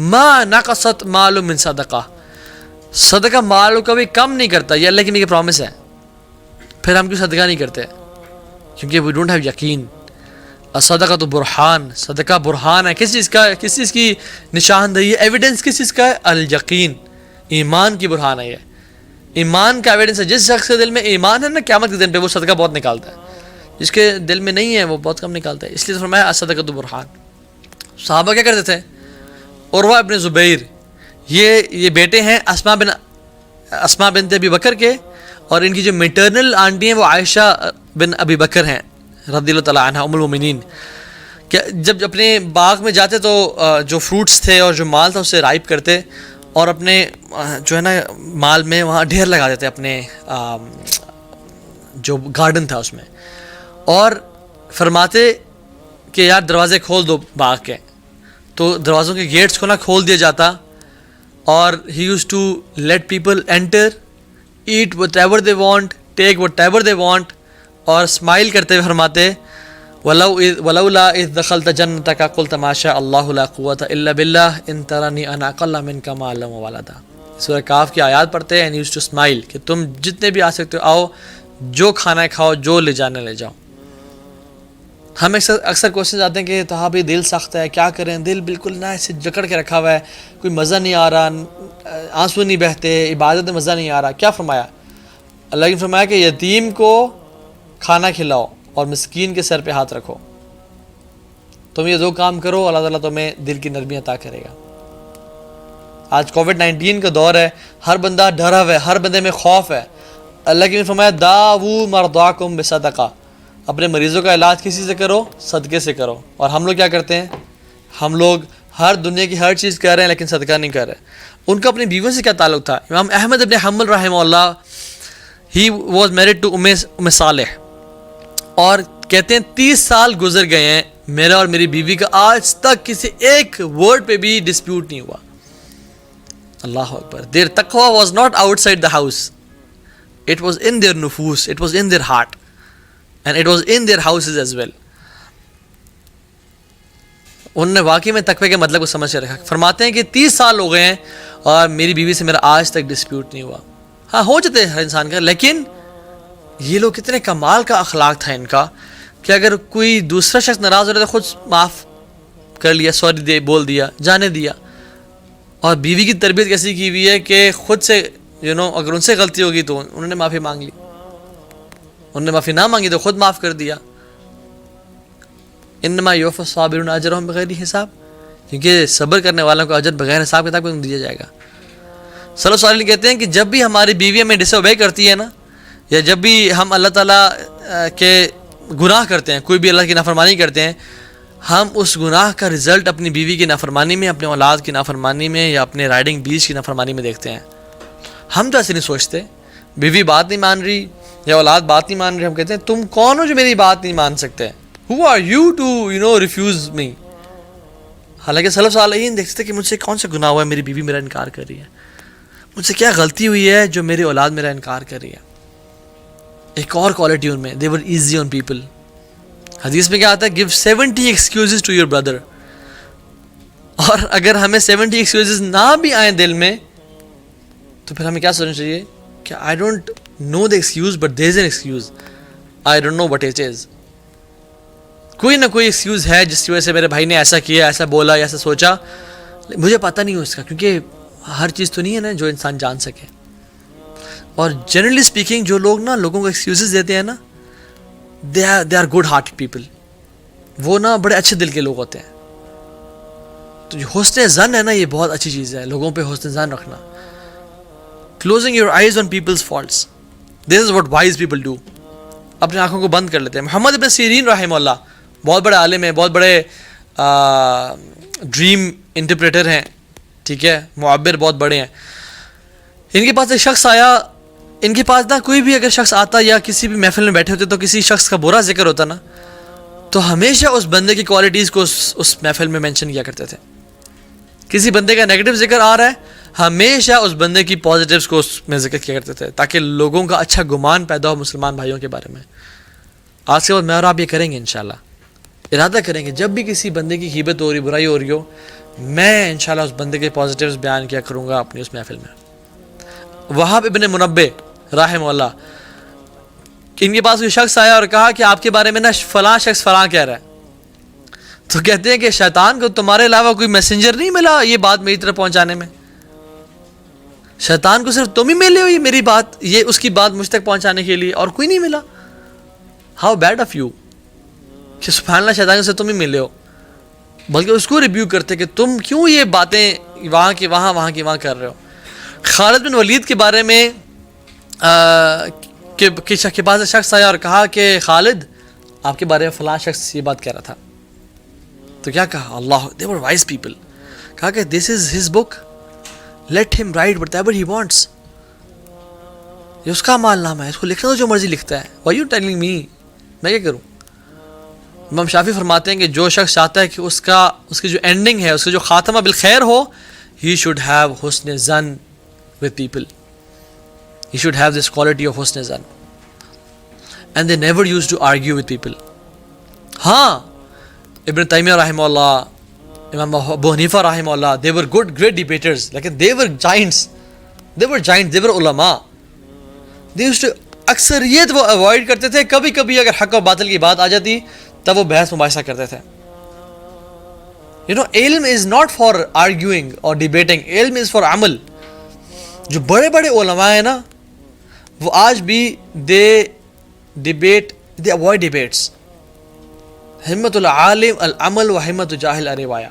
ما نقصت مال من صدقہ، صدقہ مال کو کبھی کم نہیں کرتا، یہ اللہ کی میری پرومس ہے. پھر ہم کیوں صدقہ نہیں کرتے؟ کیونکہ وی ڈونٹ ہیو یقین. الصدقہ تو برہان، صدقہ برہان ہے. کس چیز کا؟ کس چیز کی نشاندہی ہے؟ ایویڈنس کس چیز کا ہے؟ الیقین، ایمان کی برہان ہے. یہ ایمان کا ایویڈنس ہے. جس شخص کے دل میں ایمان ہے نا، قیامت کے دن پہ وہ صدقہ بہت نکالتا ہے. جس کے دل میں نہیں ہے وہ بہت کم نکالتا ہے. اس لیے فرمایا الصدقہ تو برہان. صحابہ کیا کرتے تھے؟ عروہ ابن زبیر، یہ بیٹے ہیں اسماء بنت ابی بکر کے، اور ان کی جو میٹرنل آنٹی ہیں وہ عائشہ بن ابی بکر ہیں رضی اللہ تعالیٰ عنہ ام المومنین. کہ جب اپنے باغ میں جاتے تو جو فروٹس تھے اور جو مال تھا اسے رائپ کرتے، اور اپنے جو ہے نا مال میں وہاں ڈھیر لگا دیتے اپنے جو گارڈن تھا اس میں، اور فرماتے کہ یار دروازے کھول دو باغ کے. تو دروازوں کے گیٹس کو نہ کھول دیا جاتا، اور he use to let people enter, eat whatever they want, take whatever they want, اور اسمائل کرتے ہوئے فرماتے ولولا اذ دخلت جنتک قلت ما شاء اللہ لا قوۃ الا باللہ ان ترنی انا اقل منک مالا وولدا. سورہ کاف کی آیات پڑھتے ہیں، اینڈ یوز ٹو اسمائل کہ تم جتنے بھی آ سکتے ہو آؤ، جو کھانا ہے کھاؤ، جو لے جانا لے جاؤ. ہم اکثر کوشچن آتے ہیں کہ صحابی دل سخت ہے، کیا کریں؟ دل بالکل نہ ایسے جکڑ کے رکھا ہوا ہے، کوئی مزہ نہیں آ رہا، آنسو نہیں بہتے، عبادت میں مزہ نہیں آ رہا. کیا فرمایا؟ اللہ نے فرمایا کہ یتیم کو کھانا کھلاؤ اور مسکین کے سر پہ ہاتھ رکھو. تم یہ دو کام کرو، اللہ تعالیٰ تمہیں دل کی نرمی عطا کرے گا. آج کووڈ-19 کا دور ہے، ہر بندہ ڈرا ہوا ہے، ہر بندے میں خوف ہے. اللہ کی نے فرمایا داؤ مرضاکم بصدقہ، اپنے مریضوں کا علاج کسی سے کرو؟ صدقے سے کرو. اور ہم لوگ کیا کرتے ہیں؟ ہم لوگ ہر دنیا کی ہر چیز کر رہے ہیں لیکن صدقہ نہیں کر رہے. ان کا اپنی بیوی سے کیا تعلق تھا؟ امام احمد ابن حنبل رحمہ اللہ، ہی واز میرڈ ٹو ام صالح، اور کہتے ہیں 30 سال گزر گئے ہیں میرا اور میری بیوی کا، آج تک کسی ایک ورڈ پہ بھی ڈسپیوٹ نہیں ہوا. اللہ اکبر. their taqwa was not outside the house, it was in their nufus, it was in their heart, and it was in their houses as well. انہوں نے واقعی میں تقوی کے مطلب کو سمجھ کے رکھا. فرماتے ہیں کہ 30 سال ہو گئے ہیں اور میری بیوی سے میرا آج تک ڈسپیوٹ نہیں ہوا. ہاں ہو جاتے ہیں ہر انسان کا، لیکن یہ لوگ کتنے کمال کا اخلاق تھا ان کا کہ اگر کوئی دوسرا شخص ناراض ہو رہا تو خود معاف کر لیا، سوری بول دیا، جانے دیا. اور بیوی کی تربیت کیسی کی ہوئی ہے کہ خود سے اگر ان سے غلطی ہوگی تو انہوں نے معافی مانگ لی، انہوں نے معافی نہ مانگی تو خود معاف کر دیا. انما یوفی الصابرون اجرهم بغیر حساب، کیونکہ صبر کرنے والوں کو اجر بغیر حساب کتاب کو دیا جائے گا. صلی اللہ علیہ وسلم کہتے ہیں کہ جب بھی ہماری بیوی ہمیں ڈس اوبے کرتی ہے نا، یا جب بھی ہم اللہ تعالیٰ کے گناہ کرتے ہیں، کوئی بھی اللہ کی نافرمانی کرتے ہیں، ہم اس گناہ کا رزلٹ اپنی بیوی کی نافرمانی میں، اپنے اولاد کی نافرمانی میں، یا اپنے رائڈنگ بیچ کی نافرمانی میں دیکھتے ہیں. ہم تو ایسے نہیں سوچتے. بیوی بات نہیں مان رہی یا اولاد بات نہیں مان رہی، ہم کہتے ہیں تم کون ہو جو میری بات نہیں مان سکتے؟ Who are you to refuse me؟ حالانکہ سلف صالحین دیکھتے تھے کہ مجھ سے کون سا گناہ ہوا ہے، میری بیوی میرا انکار کر رہی ہے، مجھ سے کیا غلطی ہوئی ہے جو میری اولاد میرا انکار کر رہی ہے. ایک اور کوالٹی ان میں، they were easy on people. حدیث میں کیا آتا ہے؟ give 70 excuses to your brother. اور اگر ہمیں 70 excuses نہ بھی آئیں دل میں تو پھر ہمیں کیا سوچنا چاہیے کہ I don't know the excuse but there is an excuse, I don't know what it is. کوئی نہ کوئی ایکسکیوز ہے جس کی وجہ سے میرے بھائی نے ایسا کیا، ایسا بولا، ایسا سوچا، مجھے پتہ نہیں ہو اس کا، کیونکہ ہر چیز تو نہیں ہے نا جو انسان جان سکے. اور جنرلی اسپیکنگ جو لوگ نا لوگوں کو ایکسکیوزز دیتے ہیں نا، they are good hearted people, وہ نا بڑے اچھے دل کے لوگ ہوتے ہیں. تو جو حسن ظن ہے نا، یہ بہت اچھی چیز ہے، لوگوں پہ حسن ظن رکھنا. Closing your eyes on people's faults, this is what wise people do. اپنی آنکھوں کو بند کر لیتے ہیں. محمد ابن سیرین رحمہ اللہ بہت بڑے عالم ہیں، بہت بڑے ڈریم انٹرپریٹر ہیں، ٹھیک ہے، معبر بہت بڑے ہیں. ان کے پاس ایک شخص آیا، ان کے پاس نا کوئی بھی اگر شخص آتا یا کسی بھی محفل میں بیٹھے ہوتے تو کسی شخص کا برا ذکر ہوتا نا، تو ہمیشہ اس بندے کی کوالٹیز کو اس محفل میں مینشن کیا کرتے تھے. کسی بندے کا نیگیٹو ذکر آ رہا ہے، ہمیشہ اس بندے کی پازیٹیوز کو اس میں ذکر کیا کرتے تھے تاکہ لوگوں کا اچھا گمان پیدا ہو مسلمان بھائیوں کے بارے میں. آج کے بعد میں اور آپ یہ کریں گے انشاءاللہ، ارادہ کریں گے جب بھی کسی بندے کی غیبت ہو رہی، برائی ہو رہی ہو، میں انشاءاللہ اس بندے کے پازیٹیوز بیان کیا کروں گا اپنی اس محفل میں. وہاب ابن منبع رحمہ اللہ, ان کے پاس کوئی شخص آیا اور کہا کہ آپ کے بارے میں نا فلاں شخص فلاں کہہ رہا ہے. تو کہتے ہیں کہ شیطان کو تمہارے علاوہ کوئی میسنجر نہیں ملا یہ بات میری طرف پہنچانے میں؟ شیطان کو صرف تم ہی ملے ہو یہ میری بات, یہ اس کی بات مجھ تک پہنچانے کے لیے, اور کوئی نہیں ملا. ہاؤ بیڈ آف یو کہ سبحان اللہ شیطان سے تم ہی ملے ہو. بلکہ اس کو ریویو کرتے کہ تم کیوں یہ باتیں وہاں کی وہاں وہاں کی وہاں کر رہے ہو. خالد بن ولید کے بارے میں کے پاس شخص آیا اور کہا کہ خالد آپ کے بارے میں فلاں شخص یہ بات کہہ رہا تھا. تو کیا کہا, اللہ they were wise people, کہا کہ this is his book, let him write whatever he wants. یہ اس کا مال نامہ ہے, اس کو لکھنا تو جو مرضی لکھتا ہے. why you telling me, میں کیا کروں؟ امام شافعی فرماتے ہیں کہ جو شخص چاہتا ہے کہ اس کی جو اینڈنگ ہے, اس کا جو خاتمہ بالخیر ہو, he should have حسن ظن with people, he should have this quality of حسن ظن, and they never used to argue with people. ہاں ابن تیمیہ رحمہ اللہ, امام ابو حنیفہ رحمہ اللہ, they were good great debaters, لیکن they were giants, they were علماء. they used to اکثریت وہ اوائڈ کرتے تھے, کبھی کبھی اگر حق و باطل کی بات آ جاتی تب وہ بحث مباحثہ کرتے تھے. علم از ناٹ فار آرگیوئنگ اور ڈیبیٹنگ, علم از فار عمل. جو بڑے بڑے علماء ہیں نا وہ آج بھی they avoid debates. ہمت العالم العمل و ہمت الجاہل الروایا.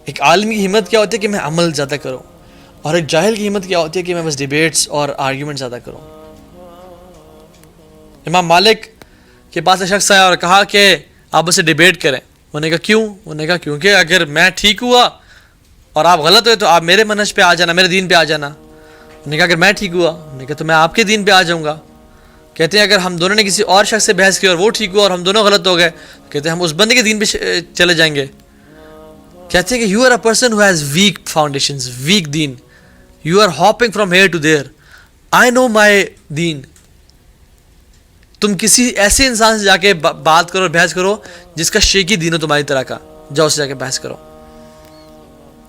ایک عالم کی ہمت کیا ہوتی ہے کہ میں عمل زیادہ کروں, اور ایک جاہل کی ہمت کیا ہوتی ہے کہ میں بس ڈیبیٹس اور آرگیومنٹ زیادہ کروں. امام مالک کے پاس ایک شخص آیا اور کہا کہ آپ اسے ڈیبیٹ کریں. انہوں نے کہا کیوں؟ انہوں نے کہا کیونکہ اگر میں ٹھیک ہوا اور آپ غلط ہوئے تو آپ میرے منہج پہ آ جانا, میرے دین پہ آ جانا. انہوں نے کہا اگر میں ٹھیک ہوا, انہوں نے کہا تو میں آپ کے دین پہ آ جاؤں گا. کہتے ہیں اگر ہم دونوں نے کسی اور شخص سے بحث کی اور وہ ٹھیک ہوا اور ہم دونوں غلط ہو گئے, کہتے ہیں ہم اس بندے کے دین پہ چلے جائیں گے. کہتے ہیں کہ you are a person who has weak foundations, weak دین, you are hopping from here to there, I know my دین. تم کسی ایسے انسان سے جا کے بات کرو, بحث کرو جس کا شیکی دین ہو تمہاری طرح کا, جاؤ اس سے جا کے بحث کرو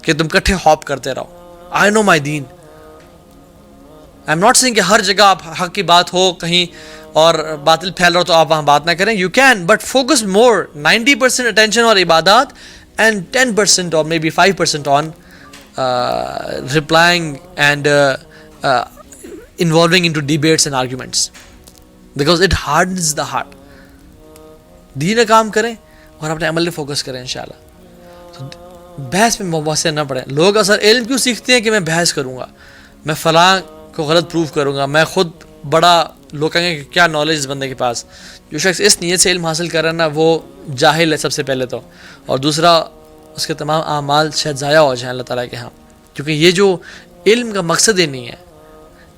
کہ تم کٹھے ہاپ کرتے رہو. آئی know my then. I am not saying کہ ہر جگہ آپ حق کی بات ہو کہیں اور باطل پھیل رہا ہو تو آپ وہاں بات نہ کریں. You can but focus more 90% attention اور عبادات اینڈ 10% اور may be 5% on replying and involving into debates and arguments, because it hardens the heart. دین کام کریں اور اپنے عمل پہ فوکس کریں انشاءاللہ. تو بحث میں مباحثے نہ پڑیں. لوگ اصل علم کیوں سیکھتے ہیں کہ میں بحث کروں گا, میں فلاں کو غلط پروف کروں گا, میں خود بڑا, لوگ کہیں گے کہ کیا نالج اس بندے کے پاس. جو شخص اس نیت سے علم حاصل کر رہا ہے نا وہ جاہل ہے سب سے پہلے تو, اور دوسرا اس کے تمام اعمال شاید ضائع ہو جائیں اللہ تعالیٰ کے ہاں, کیونکہ یہ جو علم کا مقصد ہی نہیں ہے.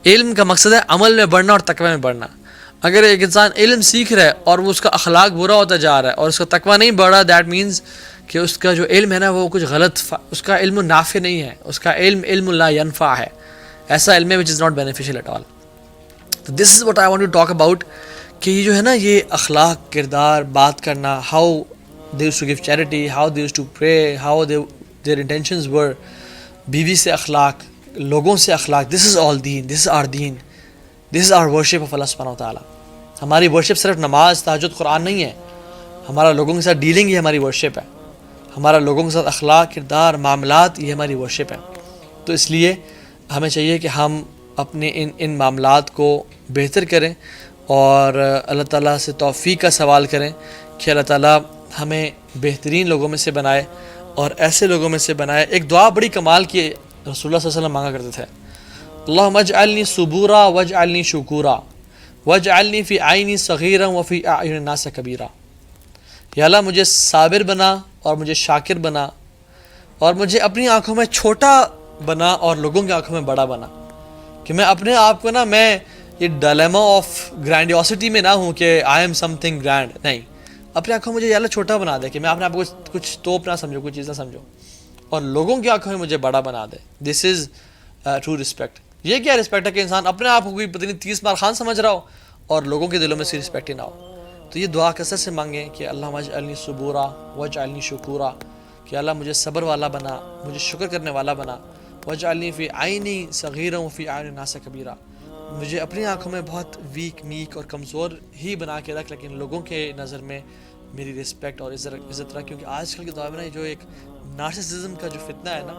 علم کا مقصد ہے عمل میں بڑھنا اور تقوی میں بڑھنا. اگر ایک انسان علم سیکھ رہا ہے اور وہ اس کا اخلاق برا ہوتا جا رہا ہے اور اس کا تقوی نہیں بڑھ رہا, دیٹ مینز کہ اس کا جو علم ہے نا وہ کچھ غلط, اس کا علم نافع نہیں ہے, اس کا علم لا ینفع ہے, ایسا علم ہے which is not beneficial at all. تو this is what I want to talk about, کہ یہ جو ہے نا یہ اخلاق, کردار, بات کرنا, how they used to give charity, how they used to pray, how their intentions were, بیوی سے اخلاق, لوگوں سے اخلاق, this is all deen, this is our deen, this is our worship of Allah subhanahu wa ta'ala. ہماری worship صرف نماز, تہجد, قرآن نہیں ہے. ہمارا لوگوں کے ساتھ ڈیلنگ یہ ہماری ورشپ ہے. ہمارا لوگوں کے ساتھ اخلاق, کردار, معاملات یہ ہماری ورشپ ہے. تو اس لیے ہمیں چاہیے کہ ہم اپنے ان معاملات کو بہتر کریں اور اللہ تعالیٰ سے توفیق کا سوال کریں کہ اللہ تعالیٰ ہمیں بہترین لوگوں میں سے بنائے اور ایسے لوگوں میں سے بنائے. ایک دعا بڑی کمال کی رسول اللہ صلی اللہ علیہ وسلم مانگا کرتے تھے, اللہم اجعلنی صبورا واجعلنی شکورا واجعلنی فی عینی صغیرا وفی اعین الناس کبیرا. یا اللہ مجھے صابر بنا اور مجھے شاکر بنا اور مجھے اپنی آنکھوں میں چھوٹا بنا اور لوگوں کی آنکھوں میں بڑا بنا. کہ میں اپنے آپ کو نا, میں یہ ڈائلیما آف گرینڈیوسٹی میں نہ ہوں کہ I am some thing grand, نہیں, اپنی آنکھوں میں مجھے یا اللہ چھوٹا بنا دے کہ میں اپنے آپ کو کچھ توپ نہ سمجھوں, کوئی چیز نہ سمجھوں, اور لوگوں کی آنکھوں میں مجھے بڑا بنا دے. دس از ٹرو رسپیکٹ. یہ کیا رسپیکٹ ہے کہ انسان اپنے آپ کو کوئی پتہ نہیں 30 بار خان سمجھ رہا ہو اور لوگوں کے دلوں میں سے رسپیکٹ ہی نہ ہو. تو یہ دعا کثرت سے مانگیں کہ اللہم اجعلنی صبورا واجعلنی شکورا, کہ اللہ مجھے صبر والا بنا، مجھے شکر کرنے والا بنا. وَاجْعَلْنِي فِي عَيْنِي صَغِيرًا وَفِي أَعْيُنِ النَّاسِ كَبِيرًا. مجھے اپنی آنکھوں میں بہت ویک میک اور کمزور ہی بنا کے رکھ، لیکن لوگوں کے نظر میں میری رسپیکٹ اور عزت رکھ. کیونکہ آج کل کے دور میں جو ایک نارسسزم کا جو فتنہ ہے نا،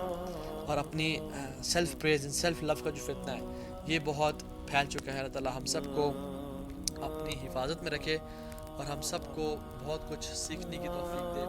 اور اپنی سیلف پریز سیلف لو کا جو فتنہ ہے، یہ بہت پھیل چکا ہے. اللہ تعالیٰ ہم سب کو اپنی حفاظت میں رکھے اور ہم سب کو بہت کچھ سیکھنے کی توفیق دے.